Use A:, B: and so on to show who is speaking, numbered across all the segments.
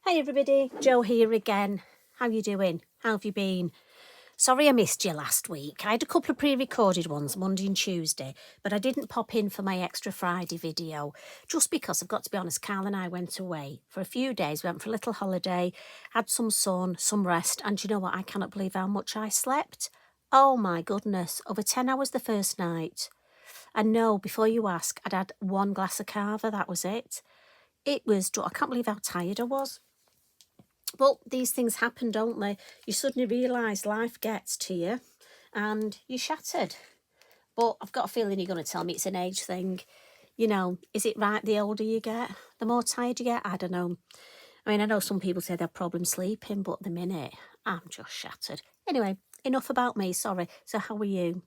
A: Hey everybody, Jo here again. How you doing? How have you been? Sorry I missed you last week. I had a couple of pre-recorded ones, Monday and Tuesday, but I didn't pop in for my extra Friday video, just because I've got to be honest, Carl and I went away for a few days, went for a little holiday, had some sun, some rest, and you know what, I cannot believe how much I slept. Oh my goodness, over 10 hours the first night. And no, before you ask, I'd had one glass of cava, that was it. I can't believe how tired I was. But these things happen, don't they? You suddenly realise life gets to you and you're shattered. But I've got a feeling you're going to tell me it's an age thing. You know, is it right the older you get, the more tired you get? I don't know. I mean, I know some people say they have problems sleeping, but at the minute, I'm just shattered. Anyway, enough about me, sorry. So how are you?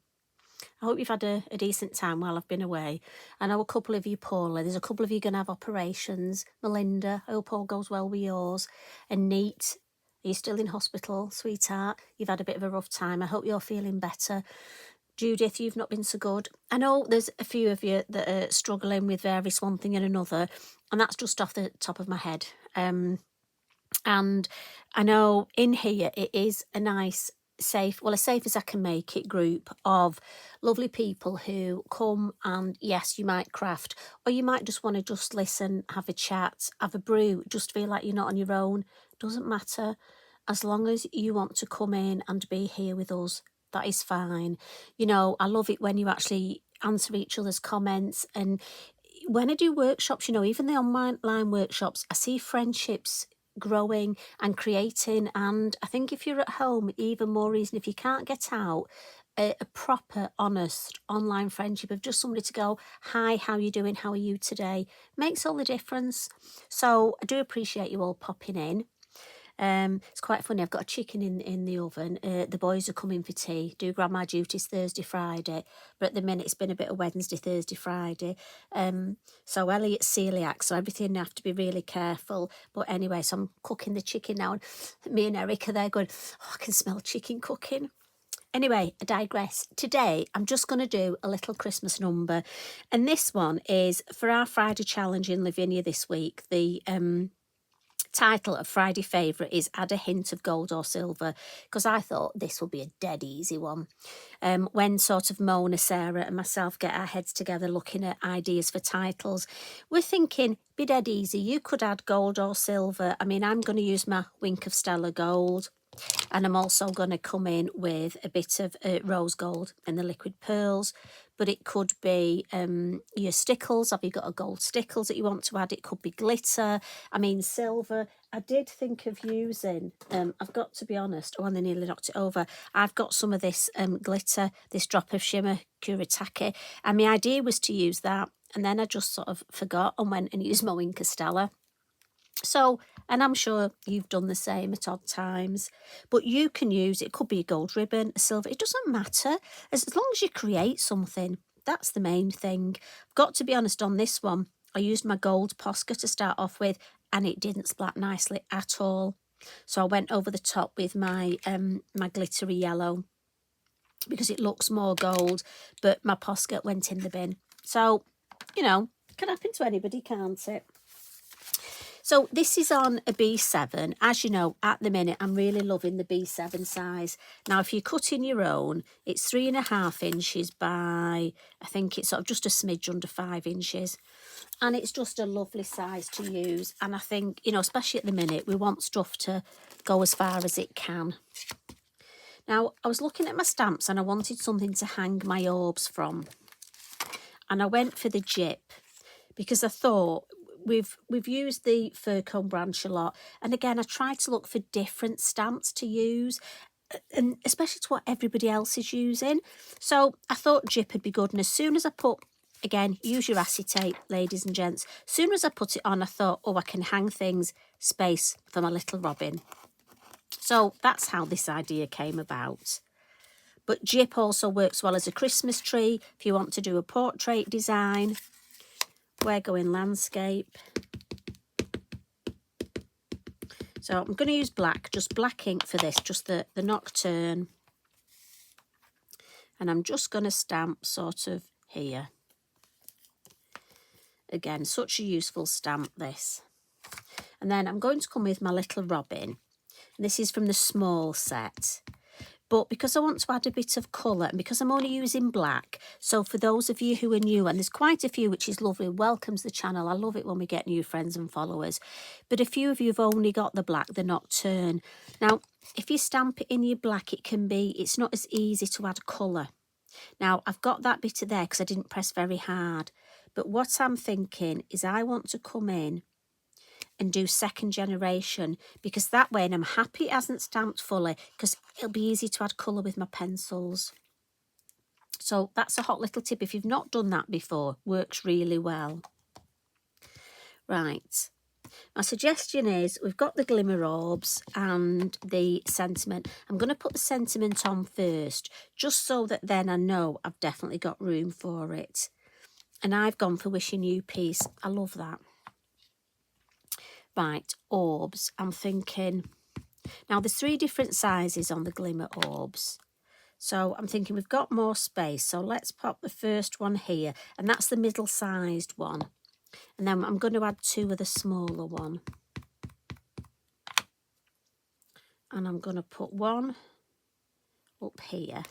A: I hope you've had a decent time while I've been away. I know a couple of you poorly. There's a couple of you going to have operations. Melinda, I hope all goes well with yours. And Neat, are you still in hospital, sweetheart? You've had a bit of a rough time. I hope you're feeling better. Judith, you've not been so good. I know there's a few of you that are struggling with various one thing and another, and that's just off the top of my head. And I know in here it is a nice, safe, well, as safe as I can make it, group of lovely people who come and, yes, you might craft, or you might just want to just listen, have a chat, have a brew, just feel like you're not on your own. Doesn't matter. As long as you want to come in and be here with us, that is fine. You know, I love it when you actually answer each other's comments. And when I do workshops, you know, even the online workshops, I see friendships growing and creating. And I think if you're at home, even more reason, if you can't get out, a proper, honest online friendship of just somebody to go, hi, how you doing? How are you today? Makes all the difference. So I do appreciate you all popping in. It's quite funny. I've got a chicken in the oven. The boys are coming for tea. Do grandma duties Thursday, Friday, but at the minute it's been a bit of Wednesday, Thursday, Friday. So Elliot's celiac, so everything I have to be really careful. But anyway, so I'm cooking the chicken now, and me and Eric are there going, oh, I can smell chicken cooking. Anyway, I digress. Today, I'm just going to do a little Christmas number, and this one is for our Friday challenge in Lavinia this week. The title of Friday favourite is Add a Hint of Gold or Silver, because I thought this would be a dead easy one. When sort of Mona, Sarah and myself get our heads together looking at ideas for titles, we're thinking, be dead easy, you could add gold or silver. I mean, I'm going to use my Wink of Stella gold, and I'm also going to come in with a bit of rose gold and the liquid pearls. But it could be your stickles. Have you got a gold stickles that you want to add? It could be glitter. I mean, silver. I did think of using, I've got to be honest, oh, and they nearly knocked it over. I've got some of this glitter, this drop of Shimmer Kuretake. And my idea was to use that. And then I just sort of forgot and went and used my Wink of Stella. So, and I'm sure you've done the same at odd times, but you can use, it could be a gold ribbon, a silver, it doesn't matter. As long as you create something, that's the main thing. I've got to be honest on this one, I used my gold Posca to start off with, and it didn't splat nicely at all. So I went over the top with my my glittery yellow, because it looks more gold, but my Posca went in the bin. So, you know, can happen to anybody, can't it? So this is on a B7. As you know, at the minute, I'm really loving the B7 size. Now, if you cut in your own, it's 3.5 inches by, I think it's sort of just a smidge under 5 inches. And it's just a lovely size to use. And I think, you know, especially at the minute, we want stuff to go as far as it can. Now, I was looking at my stamps and I wanted something to hang my orbs from. And I went for the Jip, because I thought, we've used the fir cone branch a lot, and again I tried to look for different stamps to use, and especially to what everybody else is using. So I thought Jip would be good, and as soon as I put, again, use your acetate, ladies and gents, as soon as I put it on, I thought, oh, I can hang things, space for my little Robin. So that's how this idea came about. But Jip also works well as a Christmas tree if you want to do a portrait design. We're going landscape. So I'm going to use black, just black ink for this, just the Nocturne. And I'm just going to stamp sort of here. Again, such a useful stamp, this. And then I'm going to come with my little robin. And this is from the small set. But because I want to add a bit of colour, and because I'm only using black, so for those of you who are new, and there's quite a few, which is lovely, welcomes the channel. I love it when we get new friends and followers. But a few of you have only got the black, the Nocturne. Now, if you stamp it in your black, it's not as easy to add colour. Now, I've got that bit of there because I didn't press very hard. But what I'm thinking is I want to come in and do second generation, because that way, and I'm happy it hasn't stamped fully, because it'll be easy to add colour with my pencils. So that's a hot little tip. If you've not done that before, works really well. Right. My suggestion is we've got the Glimmer Orbs and the sentiment. I'm going to put the sentiment on first, just so that then I know I've definitely got room for it. And I've gone for Wishing You Peace. I love that. Right, orbs. I'm thinking, now there's 3 different sizes on the Glimmer Orbs. So I'm thinking we've got more space. So let's pop the first one here. And that's the middle-sized one. And then I'm going to add 2 of the smaller one. And I'm going to put one up here.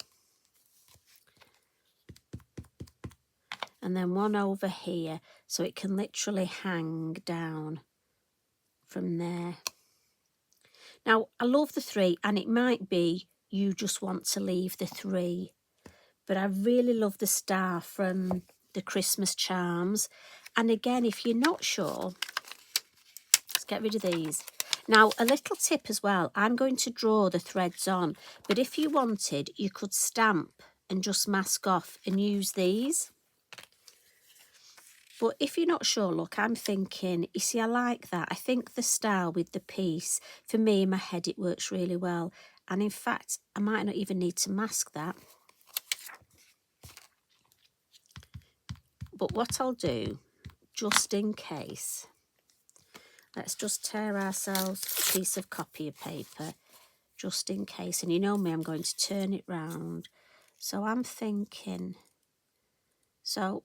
A: And then one over here. So it can literally hang down from there. Now, I love the 3, and it might be you just want to leave the 3. But I really love the star from the Christmas charms. And again, if you're not sure, let's get rid of these. Now, a little tip as well. I'm going to draw the threads on. But if you wanted, you could stamp and just mask off and use these. But if you're not sure, look, I'm thinking, you see, I like that. I think the star with the piece, for me, in my head, it works really well. And in fact, I might not even need to mask that. But what I'll do, just in case, let's just tear ourselves a piece of copy of paper, just in case. And you know me, I'm going to turn it round. So I'm thinking, so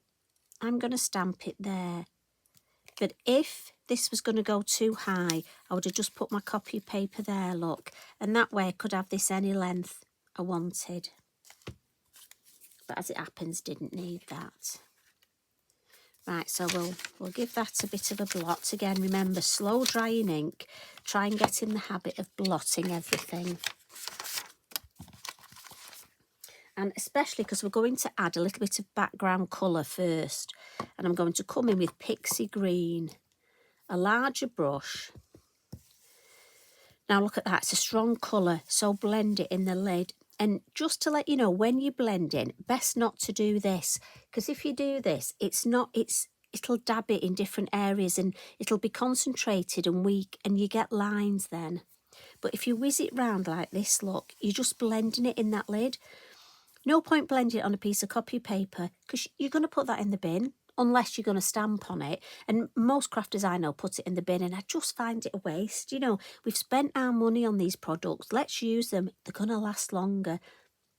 A: I'm going to stamp it there. But if this was going to go too high, I would have just put my copy of paper there, look. And that way I could have this any length I wanted. But as it happens, didn't need that. Right, so we'll give that a bit of a blot. Again, remember, slow drying ink. Try and get in the habit of blotting everything. And especially because we're going to add a little bit of background colour first. And I'm going to come in with Pixie Green, a larger brush. Now look at that, it's a strong colour, so blend it in the lid. And just to let you know, when you're blending, best not to do this, because if you do this, it'll dab it in different areas and it'll be concentrated and weak and you get lines then. But if you whiz it round like this, look, you're just blending it in that lid. No point blending it on a piece of copy paper because you're going to put that in the bin unless you're going to stamp on it. And most crafters I know put it in the bin, and I just find it a waste. You know, we've spent our money on these products. Let's use them. They're going to last longer.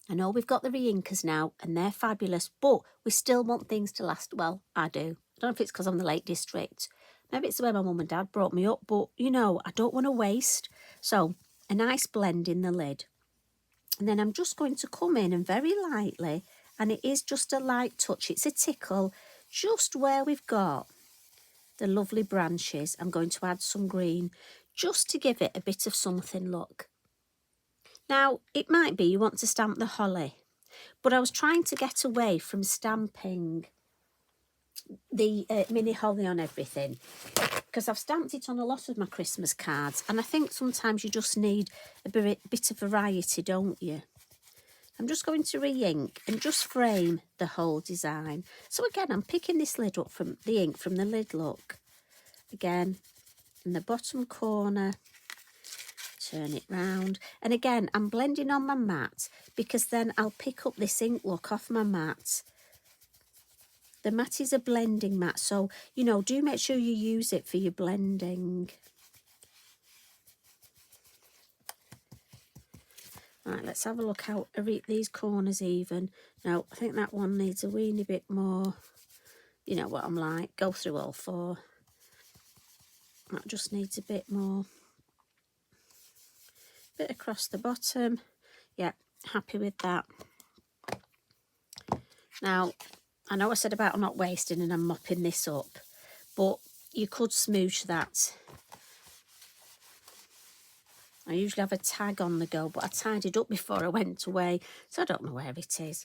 A: I know we've got the re-inkers now and they're fabulous, but we still want things to last. Well, I do. I don't know if it's because I'm the Lake District. Maybe it's the way my mum and dad brought me up, but, you know, I don't want to waste. So, a nice blend in the lid. And then I'm just going to come in and very lightly, and it is just a light touch, it's a tickle, just where we've got the lovely branches. I'm going to add some green, just to give it a bit of something, look. Now, it might be you want to stamp the holly, but I was trying to get away from stamping the mini holly on everything, because I've stamped it on a lot of my Christmas cards, and I think sometimes you just need a bit of variety, don't you? I'm just going to re-ink and just frame the whole design. So again, I'm picking this lid up from the ink from the lid, look. Again, in the bottom corner, turn it round. And again, I'm blending on my mat because then I'll pick up this ink, look, off my mat. The mat is a blending mat, so, you know, do make sure you use it for your blending. Right, let's have a look how these corners even. No, I think that one needs a weeny bit more. You know what I'm like, go through all 4. That just needs a bit more, bit across the bottom. Yeah, happy with that. Now, I know I said about not wasting and I'm mopping this up, but you could smoosh that. I usually have a tag on the go, but I tied it up before I went away, so I don't know where it is.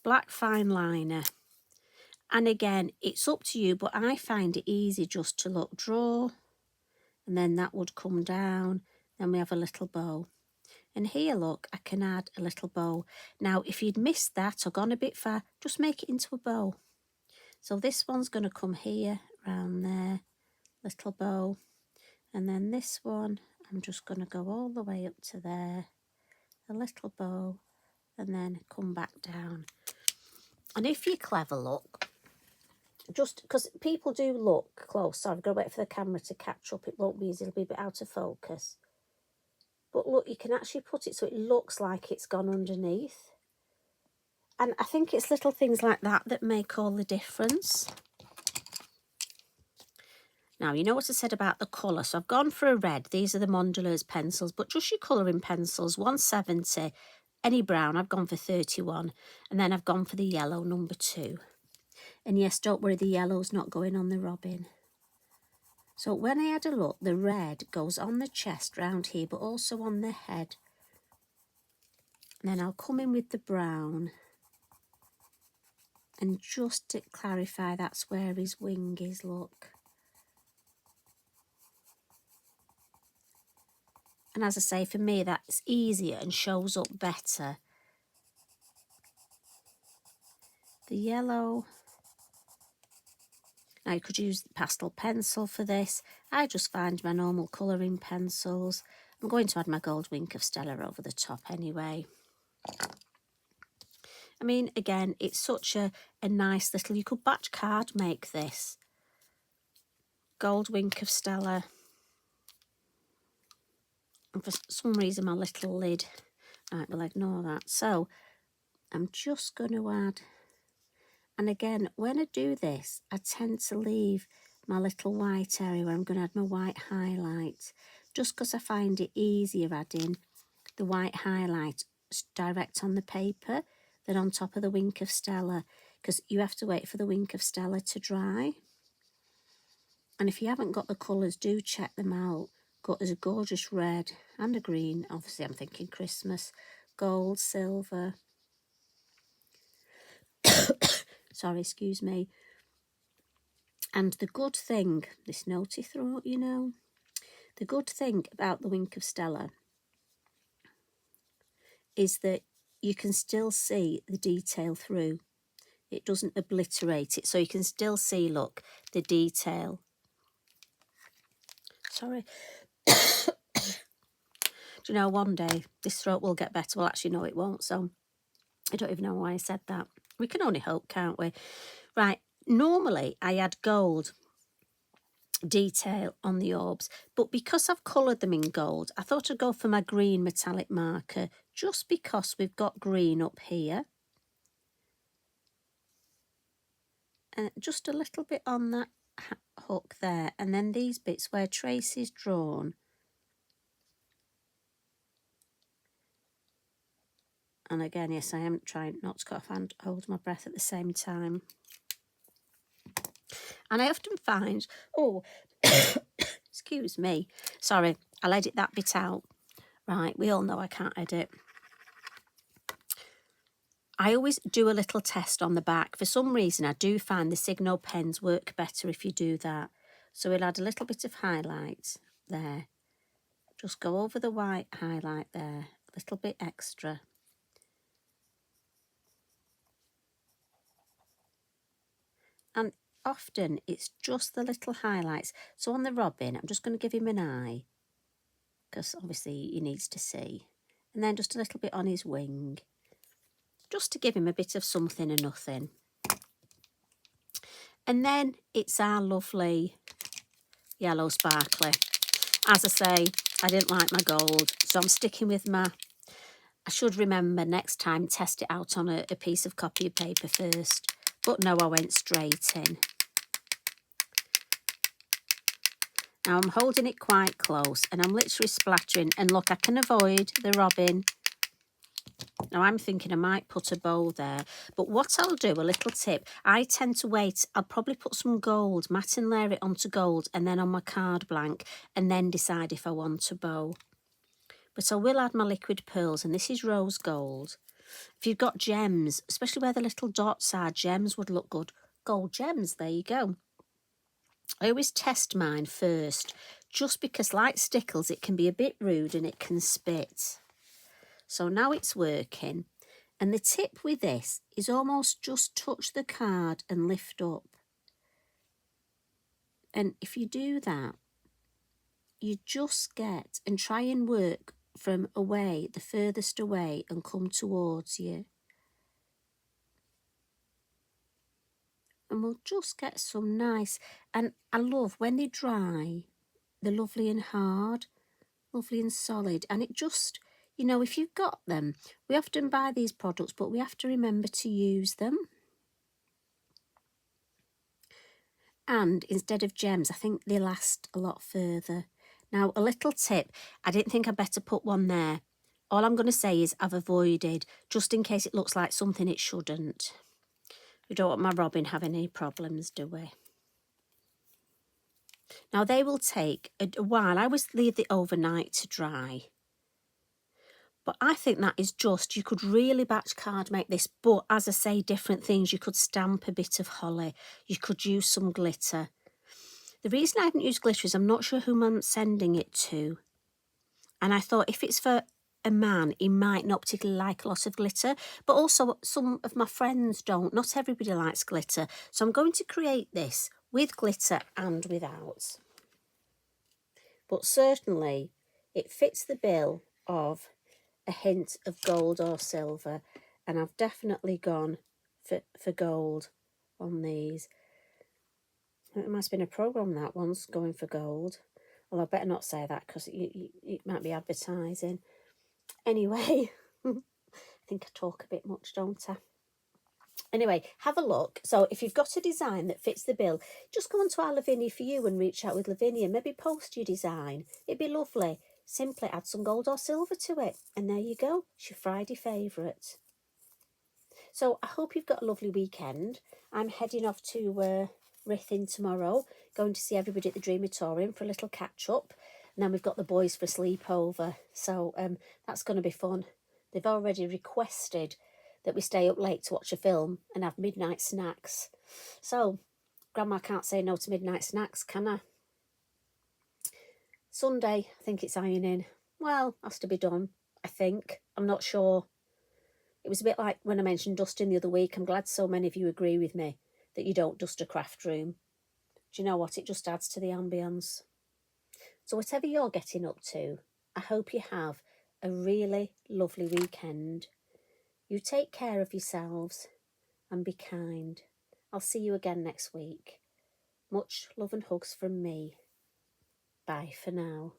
A: Black fine liner. And again, it's up to you, but I find it easy just to look, draw, and then that would come down. Then we have a little bow. And here, look, I can add a little bow. Now, if you'd missed that or gone a bit far, just make it into a bow. So this one's going to come here, around there, little bow. And then this one, I'm just going to go all the way up to there, a little bow, and then come back down. And if you're clever, look, just because people do look close. Sorry, I've got to wait for the camera to catch up. It won't be easy, it'll be a bit out of focus. But look, you can actually put it so it looks like it's gone underneath. And I think it's little things like that that make all the difference. Now, you know what I said about the colour. So I've gone for a red. These are the Mondeluz pencils, but just your colouring pencils, 170. Any brown, I've gone for 31. And then I've gone for the yellow, number 2. And yes, don't worry, the yellow's not going on the robin. So when I had a look, the red goes on the chest round here, but also on the head. And then I'll come in with the brown. And just to clarify, that's where his wing is, look. And as I say, for me, that's easier and shows up better. The yellow. Now, you could use the pastel pencil for this. I just find my normal colouring pencils. I'm going to add my gold wink of Stella over the top anyway. I mean, again, it's such a nice little... You could batch card make this. Gold wink of Stella. And for some reason, my little lid... Right, we'll ignore that. So, I'm just going to add... And again, when I do this, I tend to leave my little white area where I'm going to add my white highlight, just because I find it easier adding the white highlight direct on the paper than on top of the wink of Stella, because you have to wait for the wink of Stella to dry. And if you haven't got the colours, do check them out. There's a gorgeous red and a green. Obviously, I'm thinking Christmas. Gold, silver. Sorry, excuse me. And the good thing, this naughty throat, you know, the good thing about the wink of Stella is that you can still see the detail through. It doesn't obliterate it, so you can still see, look, the detail. Sorry. Do you know, one day this throat will get better. Well, actually, no, it won't, so I don't even know why I said that. We can only hope, can't we? Right, normally I add gold detail on the orbs, but because I've coloured them in gold, I thought I'd go for my green metallic marker, just because we've got green up here. And just a little bit on that hook there, and then these bits where trace is drawn. And again, yes, I am trying not to cough and hold my breath at the same time. And I often find, oh, excuse me, sorry, I'll edit that bit out. Right, we all know I can't edit. I always do a little test on the back. For some reason, I do find the Signo pens work better if you do that. So we'll add a little bit of highlight there. Just go over the white highlight there, a little bit extra. And often it's just the little highlights. So on the robin, I'm just going to give him an eye, because obviously he needs to see. And then just a little bit on his wing, just to give him a bit of something or nothing. And then it's our lovely yellow sparkly. As I say, I didn't like my gold, so I'm sticking with my... I should remember next time, test it out on a piece of copy paper first. But no, I went straight in. Now I'm holding it quite close and I'm literally splattering. And look, I can avoid the robin. Now I'm thinking I might put a bow there. But what I'll do, a little tip, I tend to wait. I'll probably put some gold, matte and layer it onto gold and then on my card blank and then decide if I want a bow. But I will add my liquid pearls, and this is rose gold. If you've got gems, especially where the little dots are, gems would look good. Gold gems, there you go. I always test mine first, just because like stickles, it can be a bit rude and it can spit. So now it's working. And the tip with this is almost just touch the card and lift up. And if you do that, you just get and try and work from away, the furthest away, and come towards you. And we'll just get some nice, and I love when they dry, they're lovely and hard, lovely and solid. And it just, you know, if you've got them, we often buy these products, but we have to remember to use them. And instead of gems, I think they last a lot further. Now, a little tip, I didn't think I'd better put one there. All I'm going to say is I've avoided, just in case it looks like something it shouldn't. We don't want my robin having any problems, do we? Now, they will take a while. I always leave it overnight to dry. But I think that is just, you could really batch card make this. But as I say, different things. You could stamp a bit of holly. You could use some glitter. The reason I haven't used glitter is I'm not sure whom I'm sending it to. And I thought if it's for a man, he might not particularly like a lot of glitter. But also some of my friends don't. Not everybody likes glitter. So I'm going to create this with glitter and without. But certainly it fits the bill of a hint of gold or silver. And I've definitely gone for gold on these. It must have been a programme that one's going for gold. Well, I better not say that because it might be advertising. Anyway, I think I talk a bit much, don't I? Anyway, have a look. So if you've got a design that fits the bill, just go onto our Lavinia for you and reach out with Lavinia. Maybe post your design. It'd be lovely. Simply add some gold or silver to it. And there you go. It's your Friday favourite. So I hope you've got a lovely weekend. I'm heading off to Ruthin tomorrow, going to see everybody at the Dreamatorium for a little catch-up. And then we've got the boys for a sleepover. So that's going to be fun. They've already requested that we stay up late to watch a film and have midnight snacks. So, Grandma can't say no to midnight snacks, can I? Sunday, I think it's ironing. Well, has to be done, I think. I'm not sure. It was a bit like when I mentioned dusting the other week. I'm glad so many of you agree with me that you don't dust a craft room. Do you know what? It just adds to the ambience. So whatever you're getting up to, I hope you have a really lovely weekend. You take care of yourselves and be kind. I'll see you again next week. Much love and hugs from me. Bye for now.